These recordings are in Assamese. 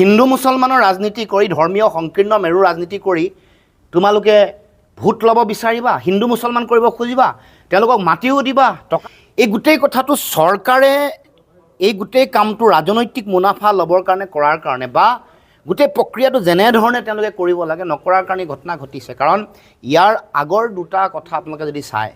হিন্দু মুছলমানৰ ৰাজনীতি কৰি ধৰ্মীয় সংকীৰ্ণ মেৰু ৰাজনীতি কৰি তোমালোকে ভোট ল'ব বিচাৰিবা, হিন্দু মুছলমান কৰিব খুজিবা, তেওঁলোকক মাটিও দিবা টকা। এই গোটেই কথাটো চৰকাৰে এই গোটেই কামটো ৰাজনৈতিক মুনাফা ল'বৰ কাৰণে কৰাৰ কাৰণে বা গোটেই প্ৰক্ৰিয়াটো যেনেধৰণে তেওঁলোকে কৰিব লাগে নকৰাৰ কাৰণে ঘটনা ঘটিছে। কাৰণ ইয়াৰ আগৰ দুটা কথা আপোনালোকে যদি চায়,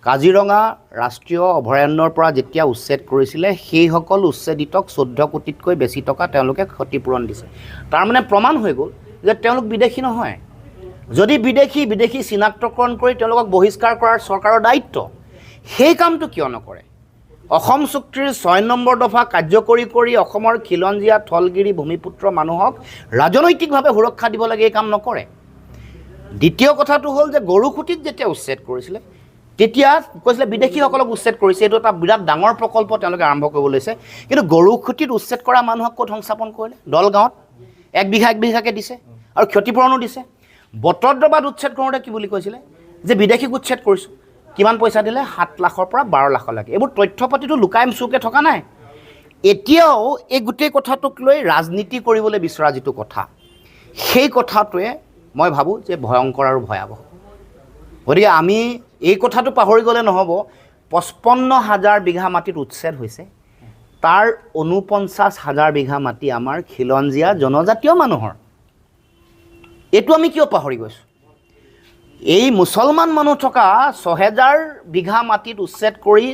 কাজিৰঙা ৰাষ্ট্ৰীয় অভয়াৰণ্যৰ পৰা যেতিয়া উচ্ছেদ কৰিছিলে সেইসকল উচ্ছেদিতক 14 কোটিতকৈ বেছি টকা তেওঁলোকে ক্ষতিপূৰণ দিছে। তাৰমানে প্ৰমাণ হৈ গ'ল যে তেওঁলোক বিদেশী নহয়। যদি বিদেশী চিনাক্তকৰণ কৰি তেওঁলোকক বহিষ্কাৰ কৰাৰ চৰকাৰৰ দায়িত্ব, সেই কামটো কিয় নকৰে? অসম চুক্তিৰ 6 নম্বৰ দফা কাৰ্যকৰী কৰি অসমৰ খিলঞ্জীয়া থলগিৰি ভূমিপুত্ৰ মানুহক ৰাজনৈতিকভাৱে সুৰক্ষা দিব লাগে, এই কাম নকৰে। দ্বিতীয় কথাটো হ'ল যে গৰুখুটিত যেতিয়া উচ্ছেদ কৰিছিলে তেতিয়া কৈছিলে বিদেশীসকলক উচ্ছেদ কৰিছে, এইটো এটা বিৰাট ডাঙৰ প্ৰকল্প তেওঁলোকে আৰম্ভ কৰিব লৈছে। কিন্তু গৰুখুটিত উচ্ছেদ কৰা মানুহক ক'ত সংস্থাপন কৰিলে? দলগাঁৱত 1 বিঘা 1 বিঘাকৈ দিছে আৰু ক্ষতিপূৰণো দিছে। বটদ্ৰৱাত উচ্ছেদ কৰোঁতে কি বুলি কৈছিলে যে বিদেশীক উচ্ছেদ কৰিছোঁ, কিমান পইচা দিলে? 7 লাখৰ পৰা 12 লাখলৈকে। এইবোৰ তথ্য পাতিটো লুকাই চুকে থকা নাই। এতিয়াও এই গোটেই কথাটোক লৈ ৰাজনীতি কৰিবলৈ বিচৰা যিটো কথা, সেই কথাটোৱে মই ভাবোঁ যে ভয়ংকৰ আৰু ভয়াৱহ। গতিকে আমি এই কথাটো পাহৰি গ'লে নহ'ব। 55,000 বিঘা মাটিত উচ্ছেদ হৈছে, তাৰ 49,000 বিঘা মাটি আমাৰ খিলঞ্জীয়া জনজাতীয় মানুহৰ। এইটো আমি কিয় পাহৰি গৈছোঁ? এই মুছলমান মানুহ থকা 6,000 বিঘা মাটিত উচ্ছেদ কৰি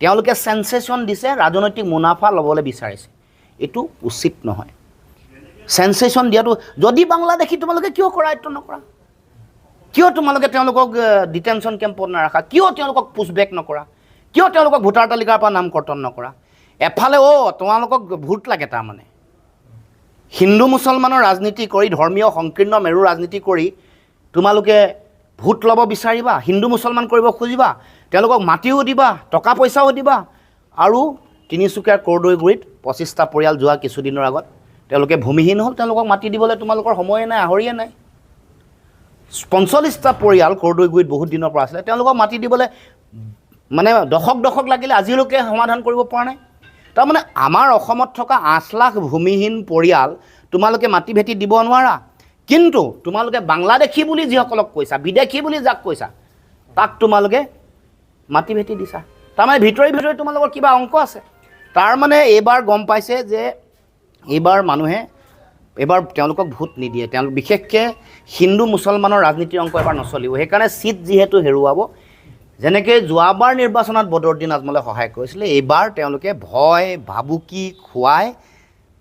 তেওঁলোকে চেনচেশ্যন দিছে, ৰাজনৈতিক মুনাফা ল'বলৈ বিচাৰিছে। এইটো উচিত নহয়। চেনচেশ্যন দিয়াটো যদি বাংলাদেশী তোমালোকে কিয় কৰায়ত্ব নকৰা? কিয় তোমালোকে তেওঁলোকক ডিটেনশ্যন কেম্পত নাৰাখা? কিয় তেওঁলোকক পুছবেক নকৰা? কিয় তেওঁলোকক ভোটাৰ তালিকাৰ পৰা নাম কৰ্তন নকৰা? এফালে তোমালোকক ভোট লাগে, তাৰমানে হিন্দু মুছলমানৰ ৰাজনীতি কৰি ধৰ্মীয় সংকীৰ্ণ মেৰু ৰাজনীতি কৰি তোমালোকে ভোট ল'ব বিচাৰিবা, হিন্দু মুছলমান কৰিব খুজিবা, তেওঁলোকক মাটিও দিবা, টকা পইচাও দিবা। আৰু তিনিচুকীয়াৰ কৰ্দৈগুৰিত 25টা পৰিয়াল যোৱা কিছুদিনৰ আগত তেওঁলোকে ভূমিহীন হ'ল, তেওঁলোকক মাটি দিবলৈ তোমালোকৰ সময়ে নাই, আহৰিয়ে নাই। 45টা পৰিয়াল কৰ্দৈগুৰিত বহুত দিনৰ পৰা আছিলে, তেওঁলোকক মাটি দিবলৈ মানে দশক লাগিলে, আজিলৈকে সমাধান কৰিব পৰা নাই। তাৰমানে আমাৰ অসমত থকা 8 লাখ ভূমিহীন পৰিয়াল তোমালোকে মাটি ভেটি দিব নোৱাৰা, কিন্তু তোমালোকে বাংলাদেশী বুলি যিসকলক কৈছা, বিদেশী বুলি যাক কৈছা, তাক তোমালোকে মাটি ভেটি দিছা। তাৰমানে ভিতৰি তোমালোকৰ কিবা অংক আছে। তাৰমানে এইবাৰ গম পাইছে যে এইবাৰ তেওঁলোকক ভোট নিদিয়ে, তেওঁলোক বিশেষকৈ হিন্দু মুছলমানৰ ৰাজনীতিৰ অংক এবাৰ নচলিব। সেইকাৰণে চিট যিহেতু হেৰুৱাব, যেনেকৈ যোৱাবাৰ নিৰ্বাচনত বদৰুদ্দিন আজমলে সহায় কৰিছিলে, এইবাৰ তেওঁলোকে ভয় ভাবুকি খুৱাই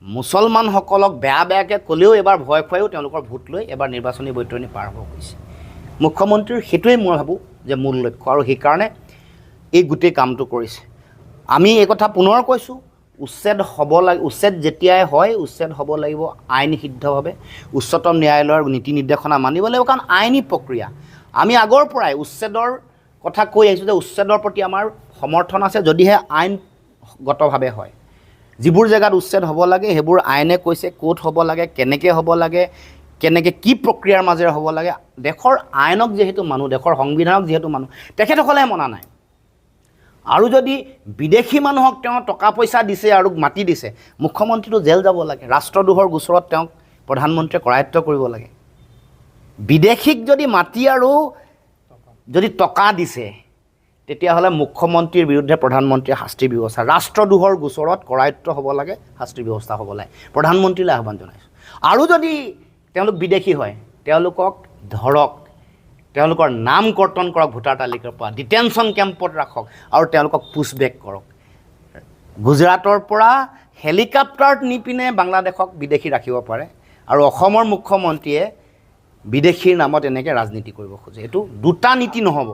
মুছলমানসকলক বেয়াকৈ ক'লেও এবাৰ ভয় খুৱাইও তেওঁলোকৰ ভোট লৈ এবাৰ নিৰ্বাচনী বৈতৰণি পাৰ হ'ব গৈছে। মুখ্যমন্ত্ৰীৰ সেইটোৱেই মই ভাবোঁ যে মূল লক্ষ্য, আৰু সেইকাৰণে এই গোটেই কামটো কৰিছে। আমি এই কথা পুনৰ কৈছোঁ, উচ্ছেদ যেতিয়াই হয়, উচ্ছেদ হ'ব লাগিব আইন সিদ্ধভাৱে, উচ্চতম ন্যায়ালয়ৰ নীতি নিৰ্দেশনা মানিব লাগিব। কাৰণ আইনী প্ৰক্ৰিয়া, আমি আগৰ পৰাই উচ্ছেদৰ কথা কৈ আহিছোঁ যে উচ্ছেদৰ প্ৰতি আমাৰ সমৰ্থন আছে যদিহে আইনগতভাৱে হয়। যিবোৰ জেগাত উচ্ছেদ হ'ব লাগে সেইবোৰ আইনে কৈছে ক'ত হ'ব লাগে, কেনেকৈ হ'ব লাগে, কি প্ৰক্ৰিয়াৰ মাজেৰে হ'ব লাগে। দেশৰ আইনক যিহেতু মানুহ, দেশৰ সংবিধানক যিহেতু মানুহ, তেখেতসকলে মনা নাই। আৰু যদি বিদেশী মানুহক তেওঁ টকা পইচা দিছে আৰু মাটি দিছে, মুখ্যমন্ত্ৰীটো জেল যাব লাগে। ৰাষ্ট্ৰদ্ৰোহৰ গোচৰত তেওঁক প্ৰধানমন্ত্ৰীয়ে কৰায়ত্ব কৰিব লাগে। বিদেশীক যদি মাটি আৰু যদি টকা দিছে, তেতিয়াহ'লে মুখ্যমন্ত্ৰীৰ বিৰুদ্ধে প্ৰধানমন্ত্ৰীয়ে শাস্তিৰ ব্যৱস্থা, ৰাষ্ট্ৰদ্ৰোহৰ গোচৰত কৰায়ত্ব হ'ব লাগে, শাস্তিৰ ব্যৱস্থা হ'ব লাগে। প্ৰধানমন্ত্ৰীলৈ আহ্বান জনাইছোঁ। আৰু যদি তেওঁলোক বিদেশী হয়, তেওঁলোকক ধৰক, তেওঁলোকৰ নাম কৰ্তন কৰক ভোটাৰ তালিকাৰ পৰা, ডিটেনশ্যন কেম্পত ৰাখক আৰু তেওঁলোকক পুছবেক কৰক। গুজৰাটৰ পৰা হেলিকপ্টাৰত নি পিনে বাংলাদেশক বিদেশী ৰাখিব পাৰে, আৰু অসমৰ মুখ্যমন্ত্ৰীয়ে বিদেশীৰ নামত এনেকৈ ৰাজনীতি কৰিব খোজে। এইটো দুটা নীতি নহ'ব।